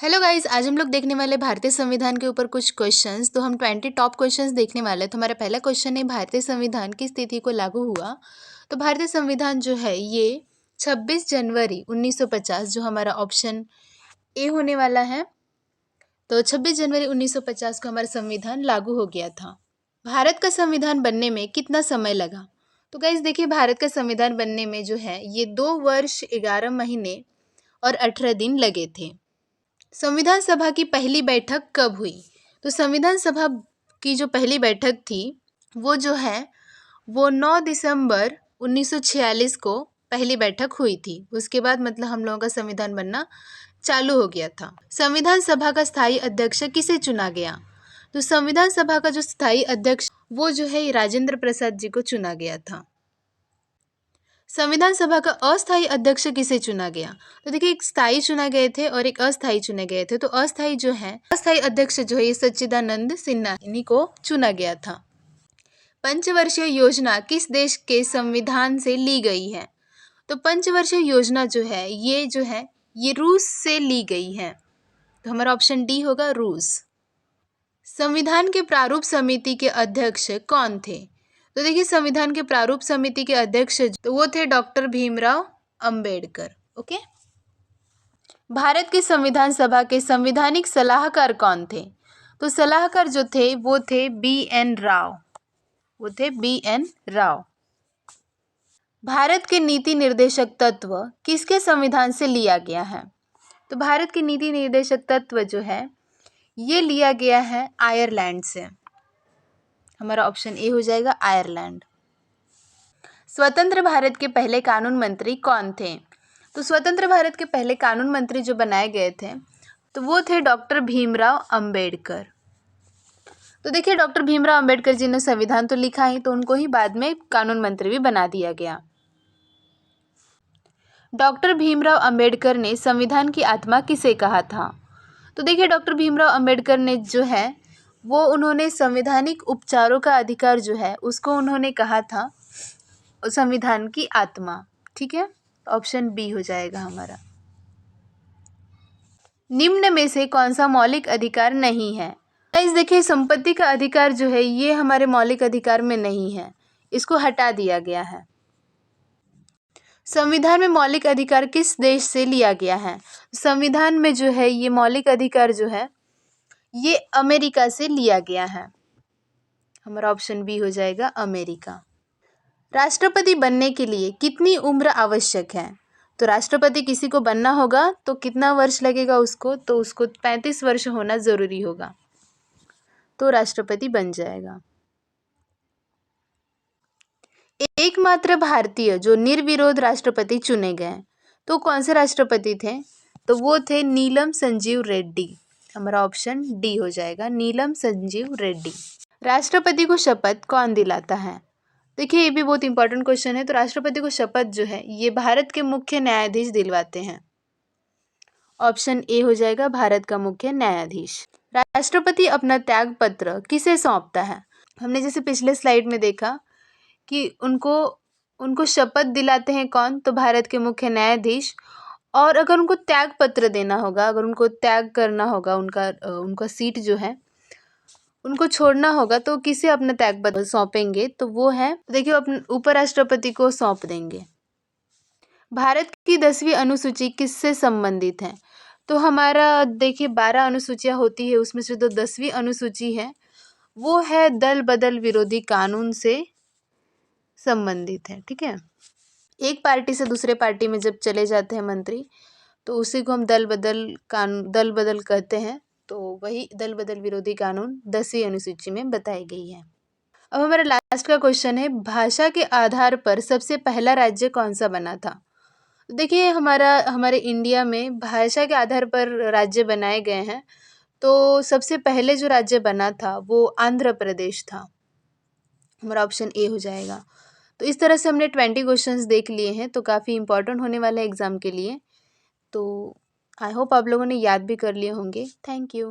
Hello guys, आज हम लोग देखने वाले भारतीय संविधान के ऊपर कुछ क्वेश्चंस। तो हम 20 टॉप क्वेश्चंस देखने वाले हैं। तो हमारा पहला क्वेश्चन है, भारतीय संविधान किस तिथि को लागू हुआ। तो भारतीय संविधान जो है ये 26 जनवरी 1950, जो हमारा ऑप्शन ए होने वाला है। तो 26 जनवरी 1950 को हमारा संविधान लागू हो गया था। भारत का संविधान बनने में कितना समय लगा। तो गाइस देखिए, भारत का संविधान बनने में जो है ये 2 वर्ष 11 महीने और 18 दिन लगे थे। संविधान सभा की पहली बैठक कब हुई। तो संविधान सभा की जो पहली बैठक थी वो जो है वो 9 दिसंबर 1946 को पहली बैठक हुई थी। उसके बाद मतलब हम लोगों का संविधान बनना चालू हो गया था। संविधान सभा का स्थायी अध्यक्ष किसे चुना गया। तो संविधान सभा का जो स्थायी अध्यक्ष वो जो है राजेंद्र प्रसाद जी को चुना गया था। संविधान सभा का अस्थायी अध्यक्ष किसे चुना गया। तो देखिए, एक स्थायी चुना गए थे और एक अस्थायी चुने गए थे। तो अस्थायी अध्यक्ष जो है ये सच्चिदानंद सिन्हा, इन्हीं को चुना गया था। पंचवर्षीय योजना किस देश के संविधान से ली गई है। तो पंचवर्षीय योजना जो है ये रूस से ली गई है। तो हमारा ऑप्शन डी होगा, रूस। संविधान के प्रारूप समिति के अध्यक्ष कौन थे। तो देखिए, संविधान के प्रारूप समिति के अध्यक्ष तो वो थे डॉक्टर भीमराव अंबेडकर। ओके। भारत के संविधान सभा के संवैधानिक सलाहकार कौन थे। तो सलाहकार जो थे वो थे बी.एन. राव। भारत के नीति निर्देशक तत्व किसके संविधान से लिया गया है। तो भारत के नीति निर्देशक तत्व जो है ये लिया गया है आयरलैंड से। हमारा ऑप्शन ए हो जाएगा, आयरलैंड। स्वतंत्र भारत के पहले कानून मंत्री कौन थे। तो स्वतंत्र भारत के पहले कानून मंत्री जो बनाए गए थे तो वो थे डॉक्टर भीमराव अंबेडकर। तो देखिए, डॉक्टर भीमराव अंबेडकर जी ने संविधान तो लिखा ही, तो उनको ही बाद में कानून मंत्री भी बना दिया गया। डॉक्टर भीमराव अंबेडकर ने संविधान की आत्मा किसे कहा था। तो देखिए, डॉक्टर भीमराव अंबेडकर ने जो है वो उन्होंने संवैधानिक उपचारों का अधिकार जो है उसको उन्होंने कहा था संविधान की आत्मा। ठीक है, ऑप्शन बी हो जाएगा हमारा। निम्न में से कौन सा मौलिक अधिकार नहीं है। गाइस देखिए, संपत्ति का अधिकार जो है ये हमारे मौलिक अधिकार में नहीं है, इसको हटा दिया गया है। संविधान में मौलिक अधिकार किस देश से लिया गया है। संविधान में जो है ये मौलिक अधिकार जो है ये अमेरिका से लिया गया है। हमारा ऑप्शन बी हो जाएगा, अमेरिका। राष्ट्रपति बनने के लिए कितनी उम्र आवश्यक है। तो राष्ट्रपति किसी को बनना होगा तो कितना वर्ष लगेगा उसको, तो उसको 35 वर्ष होना ज़रूरी होगा, तो राष्ट्रपति बन जाएगा। एकमात्र भारतीय जो निर्विरोध राष्ट्रपति चुने गए तो कौन से राष्ट्रपति थे। तो वो थे नीलम संजीव रेड्डी। हमारा ऑप्शन डी हो जाएगा, नीलम संजीव रेड्डी। राष्ट्रपति को शपथ कौन दिलाता है। देखिए, ये भी बहुत इंपॉर्टेंट क्वेश्चन है। तो राष्ट्रपति को शपथ जो है ये भारत के मुख्य न्यायाधीश दिलवाते हैं। ऑप्शन ए हो जाएगा, भारत का मुख्य न्यायाधीश। राष्ट्रपति अपना त्याग पत्र किसे सौंपता है। हमने जैसे पिछले स्लाइड में देखा कि उनको शपथ दिलाते हैं कौन, तो भारत के मुख्य न्यायाधीश। और अगर उनको त्याग पत्र देना होगा, अगर उनको त्याग करना होगा, उनका सीट जो है उनको छोड़ना होगा, तो किसे अपना त्याग पत्र सौंपेंगे, तो वो है देखिए अपने उपराष्ट्रपति को सौंप देंगे। भारत की 10वीं अनुसूची किससे संबंधित है। तो हमारा देखिए 12 अनुसूचियाँ होती है, उसमें से जो 10वीं अनुसूची है वो है दल बदल विरोधी कानून से संबंधित है। ठीक है, एक पार्टी से दूसरे पार्टी में जब चले जाते हैं मंत्री तो उसी को हम दल बदल कहते हैं। तो वही दल बदल विरोधी कानून 10वीं अनुसूची में बताई गई है। अब हमारा लास्ट का क्वेश्चन है, भाषा के आधार पर सबसे पहला राज्य कौन सा बना था। देखिए, हमारे इंडिया में भाषा के आधार पर राज्य बनाए गए हैं। तो सबसे पहले जो राज्य बना था वो आंध्र प्रदेश था। हमारा ऑप्शन ए हो जाएगा। तो इस तरह से हमने 20 क्वेश्चंस देख लिए हैं, तो काफ़ी इंपॉर्टेंट होने वाला है एग्ज़ाम के लिए। तो आई होप आप लोगों ने याद भी कर लिए होंगे। Thank you.